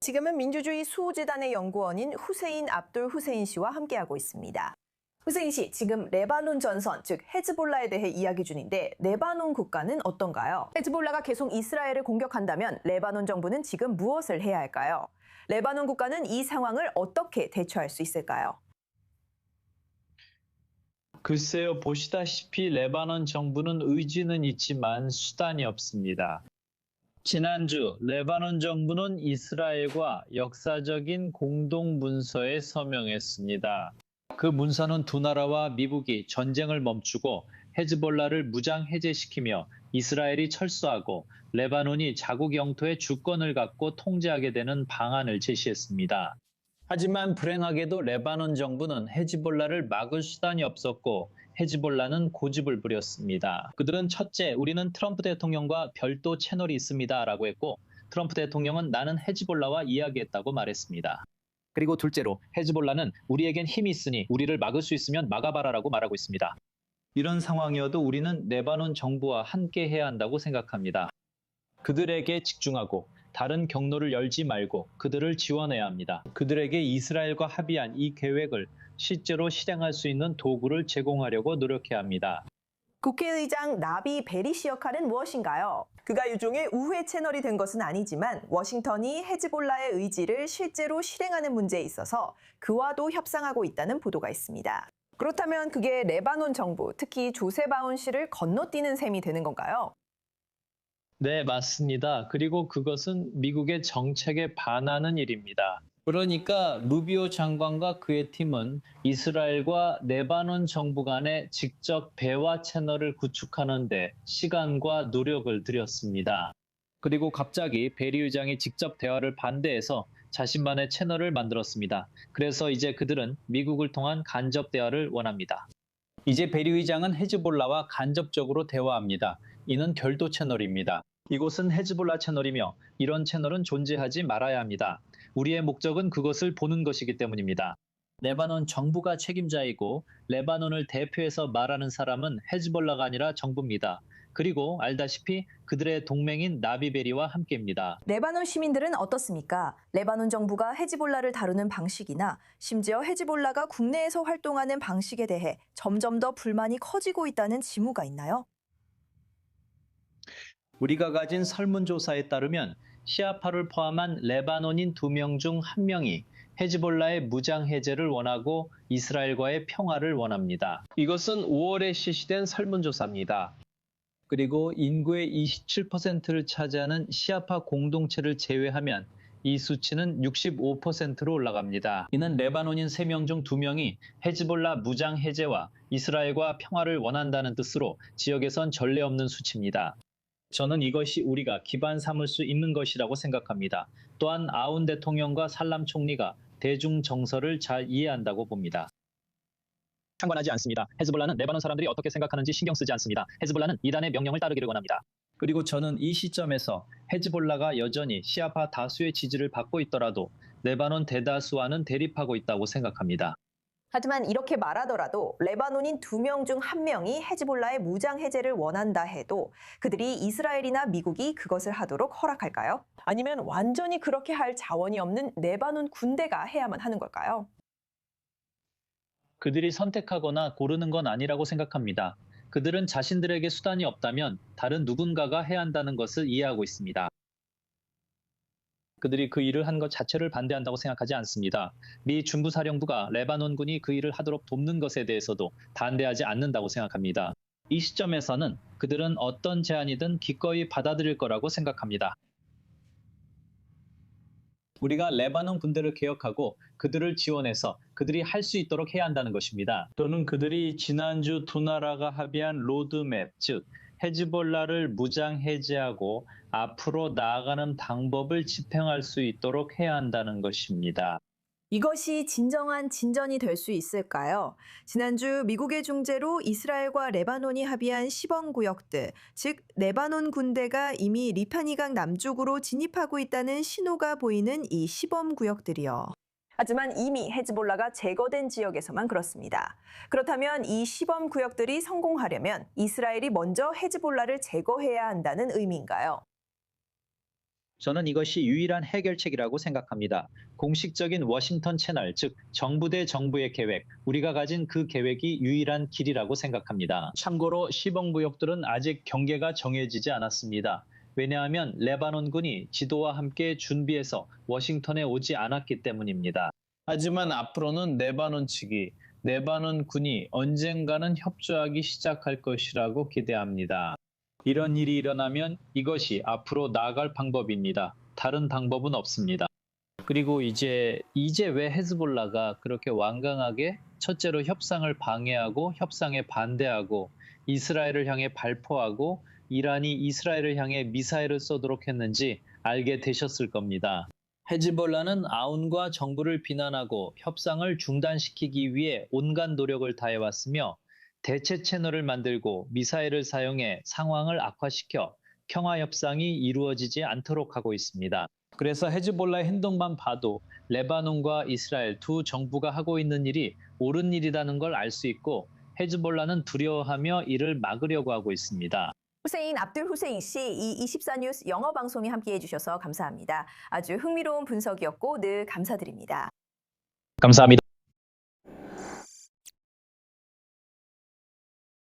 지금은 민주주의 수호재단의 연구원인 후세인 압돌 후세인 씨와 함께하고 있습니다. 후세인 씨, 지금 레바논 전선, 즉 헤즈볼라에 대해 이야기 중인데 레바논 국가는 어떤가요? 헤즈볼라가 계속 이스라엘을 공격한다면 레바논 정부는 지금 무엇을 해야 할까요? 레바논 국가는 이 상황을 어떻게 대처할 수 있을까요? 글쎄요, 보시다시피 레바논 정부는 의지는 있지만 수단이 없습니다. 지난주 레바논 정부는 이스라엘과 역사적인 공동문서에 서명했습니다. 그 문서는 두 나라와 미국이 전쟁을 멈추고 헤즈볼라를 무장 해제시키며 이스라엘이 철수하고 레바논이 자국 영토의 주권을 갖고 통제하게 되는 방안을 제시했습니다. 하지만 불행하게도 레바논 정부는 헤즈볼라를 막을 수단이 없었고 헤즈볼라는 고집을 부렸습니다. 그들은 첫째, 우리는 트럼프 대통령과 별도 채널이 있습니다 라고 했고 트럼프 대통령은 나는 헤즈볼라와 이야기했다고 말했습니다. 그리고 둘째로 헤즈볼라는 우리에겐 힘이 있으니 우리를 막을 수 있으면 막아봐라라고 말하고 있습니다. 이런 상황이어도 우리는 레바논 정부와 함께 해야 한다고 생각합니다. 그들에게 집중하고 다른 경로를 열지 말고 그들을 지원해야 합니다. 그들에게 이스라엘과 합의한 이 계획을 실제로 실행할 수 있는 도구를 제공하려고 노력해야 합니다. 국회의장 나비 베리 씨 역할은 무엇인가요? 그가 일종의 우회 채널이 된 것은 아니지만 워싱턴이 헤즈볼라의 의지를 실제로 실행하는 문제에 있어서 그와도 협상하고 있다는 보도가 있습니다. 그렇다면 그게 레바논 정부, 특히 조셉 아운 씨를 건너뛰는 셈이 되는 건가요? 네, 맞습니다. 그리고 그것은 미국의 정책에 반하는 일입니다. 그러니까 루비오 장관과 그의 팀은 이스라엘과 레바논 정부 간의 직접 대화 채널을 구축하는 데 시간과 노력을 들였습니다. 그리고 갑자기 베리 의장이 직접 대화를 반대해서 자신만의 채널을 만들었습니다. 그래서 이제 그들은 미국을 통한 간접 대화를 원합니다. 이제 베리 의장은 헤즈볼라와 간접적으로 대화합니다. 이는 별도 채널입니다. 이곳은 헤즈볼라 채널이며 이런 채널은 존재하지 말아야 합니다. 우리의 목적은 그것을 보는 것이기 때문입니다. 레바논 정부가 책임자이고 레바논을 대표해서 말하는 사람은 헤즈볼라가 아니라 정부입니다. 그리고 알다시피 그들의 동맹인 나비베리와 함께입니다. 레바논 시민들은 어떻습니까? 레바논 정부가 헤즈볼라를 다루는 방식이나 심지어 헤즈볼라가 국내에서 활동하는 방식에 대해 점점 더 불만이 커지고 있다는 징후가 있나요? 우리가 가진 설문조사에 따르면 시아파를 포함한 레바논인 2명 중 1명이 헤즈볼라의 무장 해제를 원하고 이스라엘과의 평화를 원합니다. 이것은 5월에 실시된 설문조사입니다. 그리고 인구의 27%를 차지하는 시아파 공동체를 제외하면 이 수치는 65%로 올라갑니다. 이는 레바논인 3명 중 2명이 헤즈볼라 무장 해제와 이스라엘과 평화를 원한다는 뜻으로 지역에선 전례 없는 수치입니다. 저는 이것이 우리가 기반 삼을 수 있는 것이라고 생각합니다. 또한 아운 대통령과 살람 총리가 대중 정서를 잘 이해한다고 봅니다. 상관하지 않습니다. 헤즈볼라는 레바논 사람들이 어떻게 생각하는지 신경 쓰지 않습니다. 헤즈볼라는 이단의 명령을 따르기를 원합니다. 그리고 저는 이 시점에서 헤즈볼라가 여전히 시아파 다수의 지지를 받고 있더라도 레바논 대다수와는 대립하고 있다고 생각합니다. 하지만 이렇게 말하더라도 레바논인 2명 중 1명이 헤즈볼라의 무장 해제를 원한다 해도 그들이 이스라엘이나 미국이 그것을 하도록 허락할까요? 아니면 완전히 그렇게 할 자원이 없는 레바논 군대가 해야만 하는 걸까요? 그들이 선택하거나 고르는 건 아니라고 생각합니다. 그들은 자신들에게 수단이 없다면 다른 누군가가 해야 한다는 것을 이해하고 있습니다. 그들이 그 일을 한 것 자체를 반대한다고 생각하지 않습니다. 미 중부사령부가 레바논군이 그 일을 하도록 돕는 것에 대해서도 반대하지 않는다고 생각합니다. 이 시점에서는 그들은 어떤 제안이든 기꺼이 받아들일 거라고 생각합니다. 우리가 레바논 군대를 개혁하고 그들을 지원해서 그들이 할 수 있도록 해야 한다는 것입니다. 또는 그들이 지난주 두 나라가 합의한 로드맵, 즉 헤즈볼라를 무장 해제하고 앞으로 나아가는 방법을 집행할 수 있도록 해야 한다는 것입니다. 이것이 진정한 진전이 될 수 있을까요? 지난주 미국의 중재로 이스라엘과 레바논이 합의한 시범구역들, 즉 레바논 군대가 이미 리파니강 남쪽으로 진입하고 있다는 신호가 보이는 이 시범구역들이요. 하지만 이미 헤즈볼라가 제거된 지역에서만 그렇습니다. 그렇다면 이 시범 구역들이 성공하려면 이스라엘이 먼저 헤즈볼라를 제거해야 한다는 의미인가요? 저는 이것이 유일한 해결책이라고 생각합니다. 공식적인 워싱턴 채널, 즉 정부 대 정부의 계획, 우리가 가진 그 계획이 유일한 길이라고 생각합니다. 참고로 시범구역들은 아직 경계가 정해지지 않았습니다. 왜냐하면 레바논군이 지도와 함께 준비해서 워싱턴에 오지 않았기 때문입니다. 하지만 앞으로는 레바논 측이 레바논 군이 언젠가는 협조하기 시작할 것이라고 기대합니다. 이런 일이 일어나면 이것이 앞으로 나아갈 방법입니다. 다른 방법은 없습니다. 그리고 이제 왜 헤즈볼라가 그렇게 완강하게 첫째로 협상을 방해하고 협상에 반대하고 이스라엘을 향해 발포하고 이란이 이스라엘을 향해 미사일을 쏘도록 했는지 알게 되셨을 겁니다. 헤즈볼라는 아운과 정부를 비난하고 협상을 중단시키기 위해 온갖 노력을 다해왔으며 대체 채널을 만들고 미사일을 사용해 상황을 악화시켜 평화 협상이 이루어지지 않도록 하고 있습니다. 그래서 헤즈볼라의 행동만 봐도 레바논과 이스라엘 두 정부가 하고 있는 일이 옳은 일이라는 걸 알 수 있고 헤즈볼라는 두려워하며 이를 막으려고 하고 있습니다. 후세인 압둘 후세인 씨, 이 24뉴스 영어 방송에 함께해 주셔서 감사합니다. 아주 흥미로운 분석이었고 늘 감사드립니다. 감사합니다.